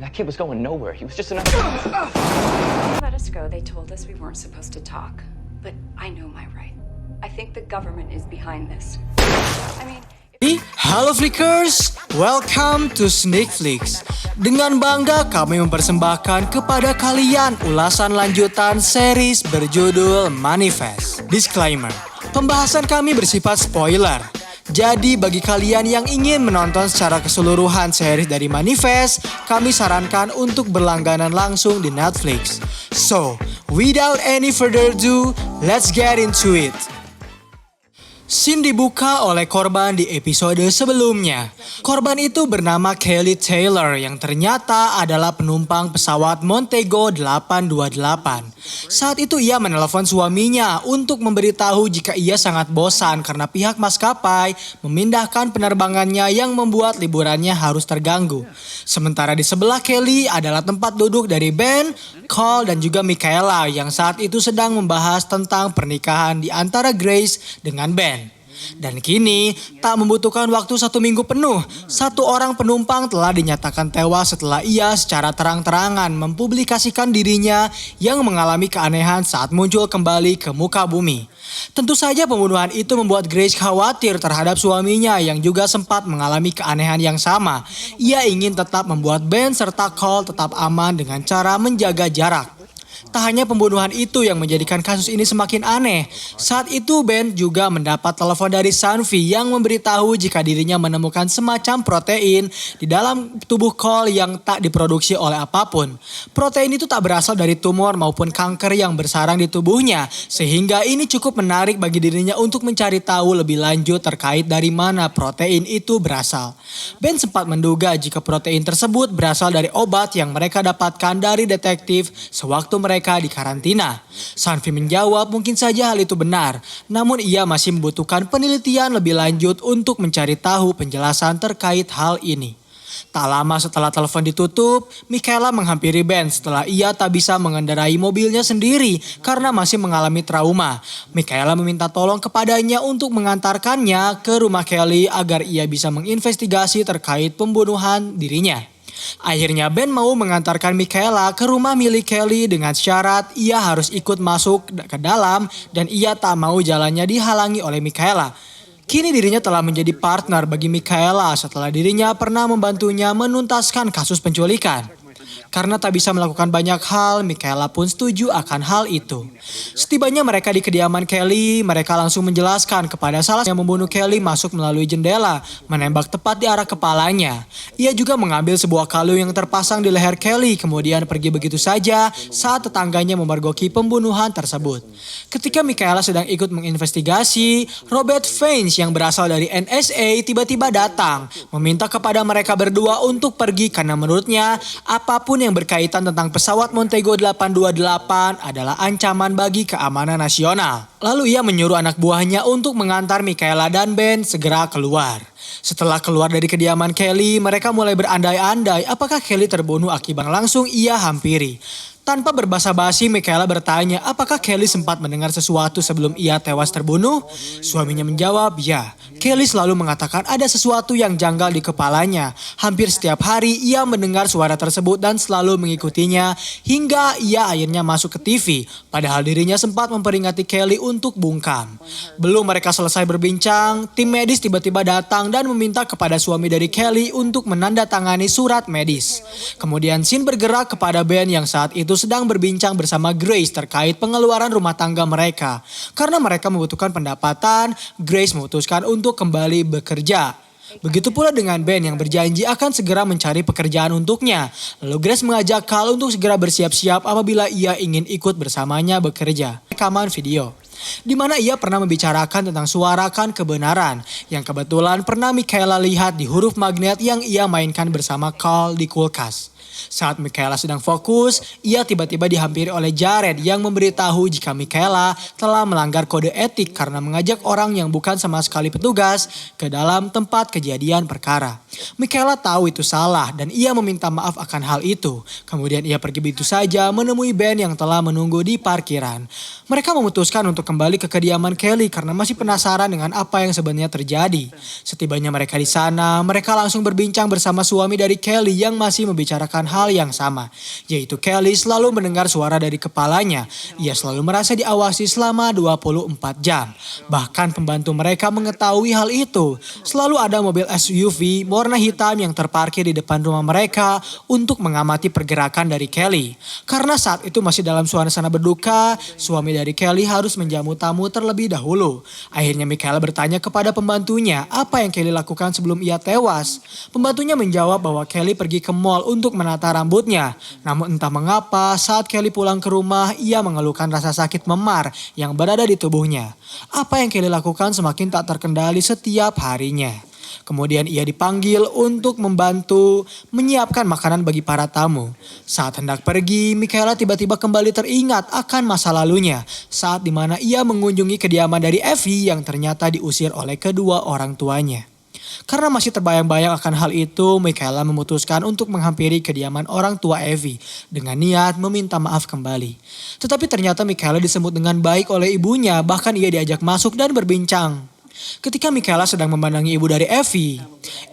That kid was going nowhere. He was just another. Let us go. They told us we weren't supposed to talk. But I know my right. I think the government is behind this. I mean... Halo Flickers, welcome to Sneak Flicks. Dengan bangga kami mempersembahkan kepada kalian ulasan lanjutan series berjudul Manifest. Disclaimer, pembahasan kami bersifat spoiler. Jadi bagi kalian yang ingin menonton secara keseluruhan series dari Manifest, kami sarankan untuk berlangganan langsung di Netflix. So, without any further ado, let's get into it. Scene dibuka oleh korban di episode sebelumnya. Korban itu bernama Kelly Taylor yang ternyata adalah penumpang pesawat Montego 828. Saat itu ia menelpon suaminya untuk memberitahu jika ia sangat bosan karena pihak maskapai memindahkan penerbangannya yang membuat liburannya harus terganggu. Sementara di sebelah Kelly adalah tempat duduk dari Ben, Cole, dan juga Michaela yang saat itu sedang membahas tentang pernikahan di antara Grace dengan Ben. Dan kini, tak membutuhkan waktu 1 minggu penuh, 1 orang penumpang telah dinyatakan tewas setelah ia secara terang-terangan mempublikasikan dirinya yang mengalami keanehan saat muncul kembali ke muka bumi. Tentu saja pembunuhan itu membuat Grace khawatir terhadap suaminya yang juga sempat mengalami keanehan yang sama. Ia ingin tetap membuat Ben serta Cole tetap aman dengan cara menjaga jarak. Tak hanya pembunuhan itu yang menjadikan kasus ini semakin aneh. Saat itu Ben juga mendapat telepon dari Sanvi yang memberitahu jika dirinya menemukan semacam protein di dalam tubuh Cole yang tak diproduksi oleh apapun. Protein itu tak berasal dari tumor maupun kanker yang bersarang di tubuhnya, sehingga ini cukup menarik bagi dirinya untuk mencari tahu lebih lanjut terkait dari mana protein itu berasal. Ben sempat menduga jika protein tersebut berasal dari obat yang mereka dapatkan dari detektif sewaktu mereka di karantina. Sanvi menjawab mungkin saja hal itu benar, namun ia masih membutuhkan penelitian lebih lanjut untuk mencari tahu penjelasan terkait hal ini. Tak lama setelah telepon ditutup, Michaela menghampiri Ben setelah ia tak bisa mengendarai mobilnya sendiri karena masih mengalami trauma. Michaela meminta tolong kepadanya untuk mengantarkannya ke rumah Kelly agar ia bisa menginvestigasi terkait pembunuhan dirinya. Akhirnya Ben mau mengantarkan Michaela ke rumah milik Kelly dengan syarat ia harus ikut masuk ke dalam dan ia tak mau jalannya dihalangi oleh Michaela. Kini dirinya telah menjadi partner bagi Michaela setelah dirinya pernah membantunya menuntaskan kasus penculikan. Karena tak bisa melakukan banyak hal, Michaela pun setuju akan hal itu. Setibanya mereka di kediaman Kelly, mereka langsung menjelaskan kepada salah yang membunuh Kelly masuk melalui jendela, menembak tepat di arah kepalanya. Ia juga mengambil sebuah kalung yang terpasang di leher Kelly, kemudian pergi begitu saja saat tetangganya memergoki pembunuhan tersebut. Ketika Michaela sedang ikut menginvestigasi, Robert Faines yang berasal dari NSA tiba-tiba datang, meminta kepada mereka berdua untuk pergi karena menurutnya apapun yang berkaitan tentang pesawat Montego 828 adalah ancaman bagi keamanan nasional. Lalu ia menyuruh anak buahnya untuk mengantar Michaela dan Ben segera keluar. Setelah keluar dari kediaman Kelly, mereka mulai berandai-andai apakah Kelly terbunuh akibat langsung ia hampiri. Tanpa berbasa-basi, Michaela bertanya apakah Kelly sempat mendengar sesuatu sebelum ia tewas terbunuh. Suaminya menjawab, ya. Kelly selalu mengatakan ada sesuatu yang janggal di kepalanya. Hampir setiap hari ia mendengar suara tersebut dan selalu mengikutinya hingga ia akhirnya masuk ke TV. Padahal dirinya sempat memperingati Kelly untuk bungkam. Belum mereka selesai berbincang, tim medis tiba-tiba datang dan meminta kepada suami dari Kelly untuk menandatangani surat medis. Kemudian scene bergerak kepada Ben yang saat itu sedang berbincang bersama Grace terkait pengeluaran rumah tangga mereka. Karena mereka membutuhkan pendapatan, Grace memutuskan untuk kembali bekerja. Begitu pula dengan Ben yang berjanji akan segera mencari pekerjaan untuknya. Lalu Grace mengajak Carl untuk segera bersiap-siap apabila ia ingin ikut bersamanya bekerja. Rekaman video di mana ia pernah membicarakan tentang suarakan kebenaran yang kebetulan pernah Michaela lihat di huruf magnet yang ia mainkan bersama Carl di kulkas. Saat Michaela sedang fokus, ia tiba-tiba dihampiri oleh Jared yang memberitahu jika Michaela telah melanggar kode etik karena mengajak orang yang bukan sama sekali petugas ke dalam tempat kejadian perkara. Michaela tahu itu salah dan ia meminta maaf akan hal itu. Kemudian ia pergi begitu saja menemui Ben yang telah menunggu di parkiran. Mereka memutuskan untuk kembali ke kediaman Kelly karena masih penasaran dengan apa yang sebenarnya terjadi. Setibanya mereka di sana, mereka langsung berbincang bersama suami dari Kelly yang masih membicarakan hal yang sama, yaitu Kelly selalu mendengar suara dari kepalanya. Ia selalu merasa diawasi selama 24 jam. Bahkan pembantu mereka mengetahui hal itu. Selalu ada mobil SUV warna hitam yang terparkir di depan rumah mereka untuk mengamati pergerakan dari Kelly. Karena saat itu masih dalam suasana berduka, suami dari Kelly harus menjamu tamu terlebih dahulu. Akhirnya Michaela bertanya kepada pembantunya apa yang Kelly lakukan sebelum ia tewas. Pembantunya menjawab bahwa Kelly pergi ke mall untuk menata rambutnya. Namun entah mengapa saat Kelly pulang ke rumah ia mengeluhkan rasa sakit memar yang berada di tubuhnya. Apa yang Kelly lakukan semakin tak terkendali setiap harinya. Kemudian ia dipanggil untuk membantu menyiapkan makanan bagi para tamu. Saat hendak pergi, Michaela tiba-tiba kembali teringat akan masa lalunya saat dimana ia mengunjungi kediaman dari Evie yang ternyata diusir oleh kedua orang tuanya. Karena masih terbayang-bayang akan hal itu, Michaela memutuskan untuk menghampiri kediaman orang tua Evie dengan niat meminta maaf kembali. Tetapi ternyata Michaela disambut dengan baik oleh ibunya, bahkan ia diajak masuk dan berbincang. Ketika Michaela sedang memandangi ibu dari Evie,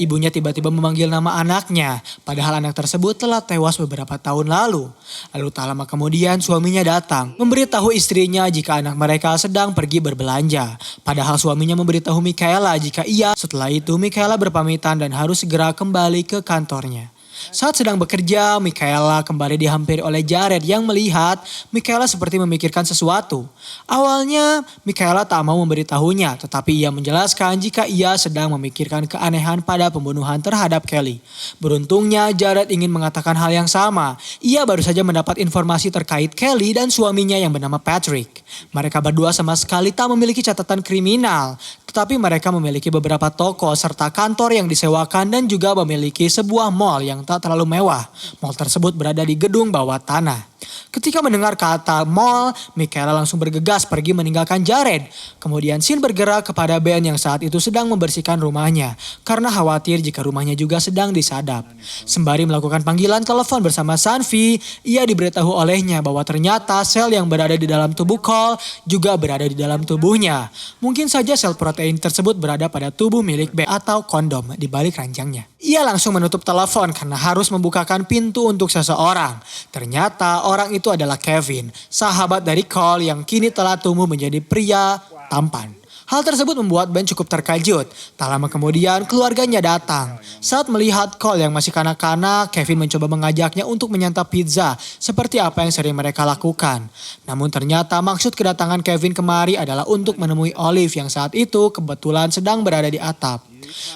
ibunya tiba-tiba memanggil nama anaknya, padahal anak tersebut telah tewas beberapa tahun lalu. Lalu tak lama kemudian suaminya datang, memberitahu istrinya jika anak mereka sedang pergi berbelanja. Padahal suaminya memberitahu Michaela jika setelah itu Michaela berpamitan dan harus segera kembali ke kantornya. Saat sedang bekerja, Michaela kembali dihampiri oleh Jared yang melihat Michaela seperti memikirkan sesuatu. Awalnya, Michaela tak mau memberitahunya, tetapi ia menjelaskan jika ia sedang memikirkan keanehan pada pembunuhan terhadap Kelly. Beruntungnya, Jared ingin mengatakan hal yang sama. Ia baru saja mendapat informasi terkait Kelly dan suaminya yang bernama Patrick. Mereka berdua sama sekali tak memiliki catatan kriminal, tetapi mereka memiliki beberapa toko serta kantor yang disewakan dan juga memiliki sebuah mall yang tak terlalu mewah. Mall tersebut berada di gedung bawah tanah. Ketika mendengar kata mall, Michaela langsung bergegas pergi meninggalkan Jared. Kemudian Sin bergerak kepada Ben yang saat itu sedang membersihkan rumahnya karena khawatir jika rumahnya juga sedang disadap. Sembari melakukan panggilan telepon bersama Sanvi, ia diberitahu olehnya bahwa ternyata sel yang berada di dalam tubuh Cole juga berada di dalam tubuhnya. Mungkin saja sel protein tersebut berada pada tubuh milik Ben atau kondom di balik ranjangnya. Ia langsung menutup telepon karena harus membukakan pintu untuk seseorang. Ternyata orang itu adalah Kevin, sahabat dari Cole yang kini telah tumbuh menjadi pria tampan. Hal tersebut membuat Ben cukup terkejut. Tak lama kemudian keluarganya datang. Saat melihat Cole yang masih kanak-kanak, Kevin mencoba mengajaknya untuk menyantap pizza seperti apa yang sering mereka lakukan. Namun ternyata maksud kedatangan Kevin kemari adalah untuk menemui Olive yang saat itu kebetulan sedang berada di atap.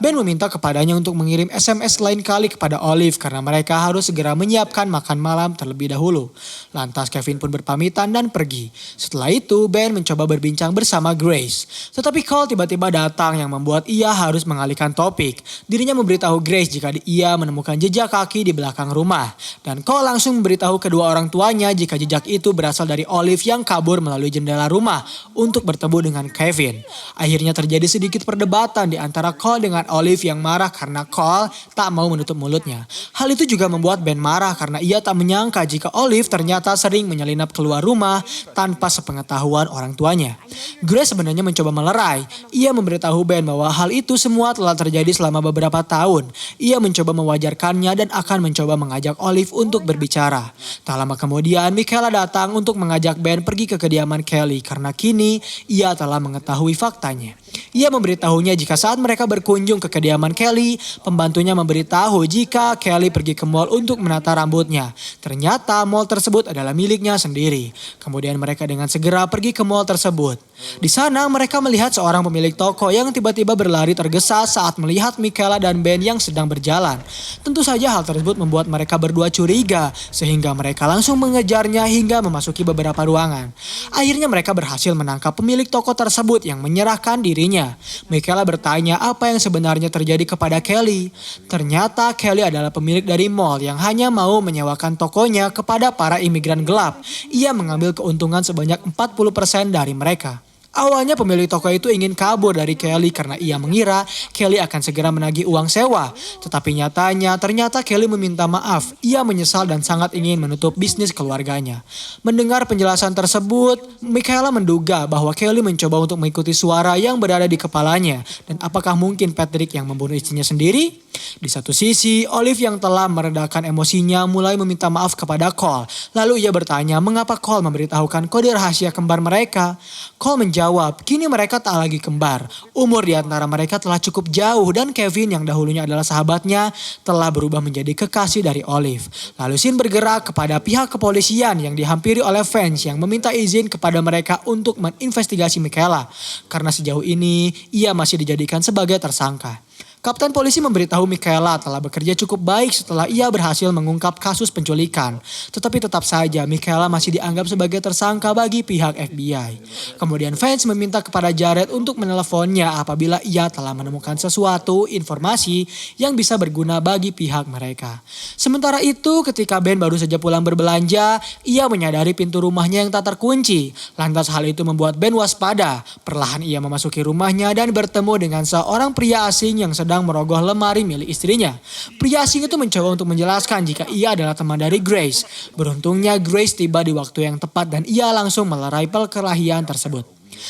Ben meminta kepadanya untuk mengirim SMS lain kali kepada Olive karena mereka harus segera menyiapkan makan malam terlebih dahulu. Lantas Kevin pun berpamitan dan pergi. Setelah itu Ben mencoba berbincang bersama Grace. Tetapi Cole tiba-tiba datang yang membuat ia harus mengalihkan topik. Dirinya memberitahu Grace jika ia menemukan jejak kaki di belakang rumah. Dan Cole langsung memberitahu kedua orang tuanya jika jejak itu berasal dari Olive yang kabur melalui jendela rumah untuk bertemu dengan Kevin. Akhirnya terjadi sedikit perdebatan di antara Cole dengan Olive yang marah karena Cole tak mau menutup mulutnya. Hal itu juga membuat Ben marah karena ia tak menyangka jika Olive ternyata sering menyelinap keluar rumah tanpa sepengetahuan orang tuanya. Grace sebenarnya mencoba melerai. Ia memberitahu Ben bahwa hal itu semua telah terjadi selama beberapa tahun. Ia mencoba mewajarkannya dan akan mencoba mengajak Olive untuk berbicara. Tak lama kemudian Michaela datang untuk mengajak Ben pergi ke kediaman Kelly karena kini ia telah mengetahui faktanya. Ia memberitahunya jika saat mereka berkunjung ke kediaman Kelly, pembantunya memberitahu jika Kelly pergi ke mall untuk menata rambutnya. Ternyata mall tersebut adalah miliknya sendiri. Kemudian mereka dengan segera pergi ke mall tersebut. Di sana mereka melihat seorang pemilik toko yang tiba-tiba berlari tergesa saat melihat Michaela dan Ben yang sedang berjalan. Tentu saja hal tersebut membuat mereka berdua curiga sehingga mereka langsung mengejarnya hingga memasuki beberapa ruangan. Akhirnya mereka berhasil menangkap pemilik toko tersebut yang menyerahkan dirinya. Michaela bertanya apa yang sebenarnya terjadi kepada Kelly. Ternyata Kelly adalah pemilik dari mall yang hanya mau menyewakan tokonya kepada para imigran gelap. Ia mengambil keuntungan sebanyak 40% dari mereka. Awalnya pemilik toko itu ingin kabur dari Kelly karena ia mengira Kelly akan segera menagih uang sewa. Tetapi nyatanya ternyata Kelly meminta maaf. Ia menyesal dan sangat ingin menutup bisnis keluarganya. Mendengar penjelasan tersebut, Michaela menduga bahwa Kelly mencoba untuk mengikuti suara yang berada di kepalanya. Dan apakah mungkin Patrick yang membunuh istrinya sendiri? Di satu sisi, Olive yang telah meredakan emosinya mulai meminta maaf kepada Cole. Lalu ia bertanya mengapa Cole memberitahukan kode rahasia kembar mereka. Cole menjawab, kini mereka tak lagi kembar. Umur di antara mereka telah cukup jauh dan Kevin yang dahulunya adalah sahabatnya telah berubah menjadi kekasih dari Olive. Lalu Sin bergerak kepada pihak kepolisian yang dihampiri oleh fans yang meminta izin kepada mereka untuk menginvestigasi Michaela. Karena sejauh ini ia masih dijadikan sebagai tersangka. Kapten polisi memberitahu Michaela telah bekerja cukup baik setelah ia berhasil mengungkap kasus penculikan. Tetapi tetap saja Michaela masih dianggap sebagai tersangka bagi pihak FBI. Kemudian fans meminta kepada Jared untuk meneleponnya apabila ia telah menemukan sesuatu informasi yang bisa berguna bagi pihak mereka. Sementara itu ketika Ben baru saja pulang berbelanja, ia menyadari pintu rumahnya yang tak terkunci. Lantas hal itu membuat Ben waspada. Perlahan ia memasuki rumahnya dan bertemu dengan seorang pria asing yang sedang merogoh lemari milik istrinya. Pria asing itu mencoba untuk menjelaskan jika ia adalah teman dari Grace. Beruntungnya Grace tiba di waktu yang tepat dan ia langsung melerai perkelahian tersebut.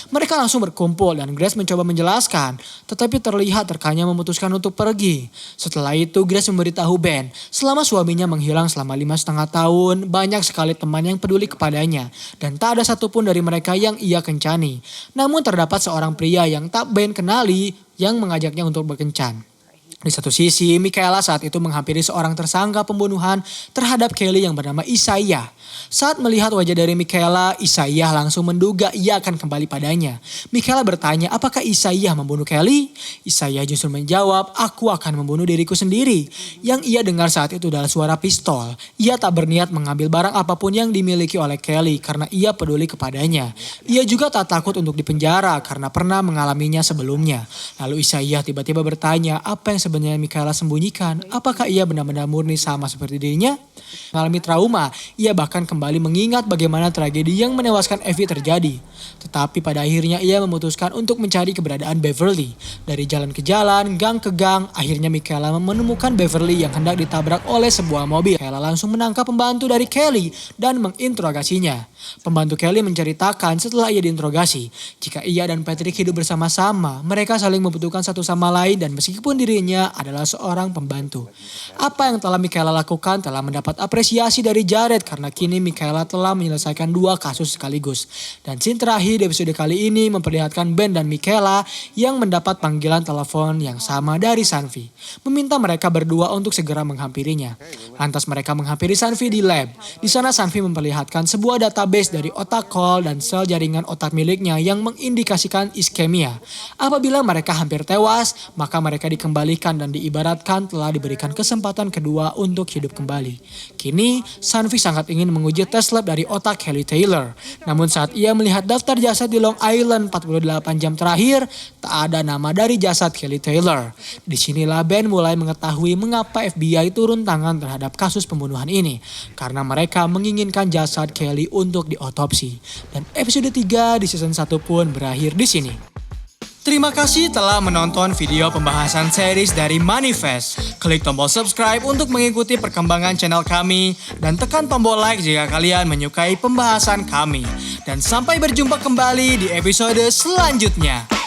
Mereka langsung berkumpul dan Grace mencoba menjelaskan, tetapi terlihat rekannya memutuskan untuk pergi. Setelah itu Grace memberitahu Ben, selama suaminya menghilang selama 5,5 tahun, banyak sekali teman yang peduli kepadanya dan tak ada satupun dari mereka yang ia kencani. Namun terdapat seorang pria yang tak Ben kenali yang mengajaknya untuk berkencan. Di satu sisi, Michaela saat itu menghampiri seorang tersangka pembunuhan terhadap Kelly yang bernama Isaiah. Saat melihat wajah dari Michaela, Isaiah langsung menduga ia akan kembali padanya. Michaela bertanya apakah Isaiah membunuh Kelly? Isaiah justru menjawab, aku akan membunuh diriku sendiri. Yang ia dengar saat itu adalah suara pistol. Ia tak berniat mengambil barang apapun yang dimiliki oleh Kelly karena ia peduli kepadanya. Ia juga tak takut untuk dipenjara karena pernah mengalaminya sebelumnya. Lalu Isaiah tiba-tiba bertanya apa yang sebenarnya Michaela sembunyikan. Apakah ia benar-benar murni sama seperti dirinya? Mengalami trauma, ia bahkan kembali mengingat bagaimana tragedi yang menewaskan Evie terjadi. Tetapi pada akhirnya ia memutuskan untuk mencari keberadaan Beverly. Dari jalan ke jalan, gang ke gang, akhirnya Michaela menemukan Beverly yang hendak ditabrak oleh sebuah mobil. Michaela langsung menangkap pembantu dari Kelly dan menginterogasinya. Pembantu Kelly menceritakan setelah ia diinterogasi, jika ia dan Patrick hidup bersama-sama, mereka saling membutuhkan satu sama lain dan meskipun dirinya adalah seorang pembantu. Apa yang telah Michaela lakukan telah mendapat apresiasi dari Jared karena kini Michaela telah menyelesaikan 2 kasus sekaligus. Dan scene terakhir di episode kali ini memperlihatkan Ben dan Michaela yang mendapat panggilan telepon yang sama dari Sanvi, meminta mereka berdua untuk segera menghampirinya. Lantas mereka menghampiri Sanvi di lab. Di sana Sanvi memperlihatkan sebuah database dari otak Cole dan sel jaringan otak miliknya yang mengindikasikan iskemia. Apabila mereka hampir tewas, maka mereka dikembalikan dan diibaratkan telah diberikan kesempatan kedua untuk hidup kembali. Kini, Sanvi sangat ingin menguji tes lab dari otak Kelly Taylor. Namun saat ia melihat daftar jasad di Long Island 48 jam terakhir, tak ada nama dari jasad Kelly Taylor. Disinilah Ben mulai mengetahui mengapa FBI turun tangan terhadap kasus pembunuhan ini. Karena mereka menginginkan jasad Kelly untuk diotopsi. Dan episode 3 di season 1 pun berakhir di sini. Terima kasih telah menonton video pembahasan series dari Manifest. Klik tombol subscribe untuk mengikuti perkembangan channel kami dan tekan tombol like jika kalian menyukai pembahasan kami. Dan sampai berjumpa kembali di episode selanjutnya.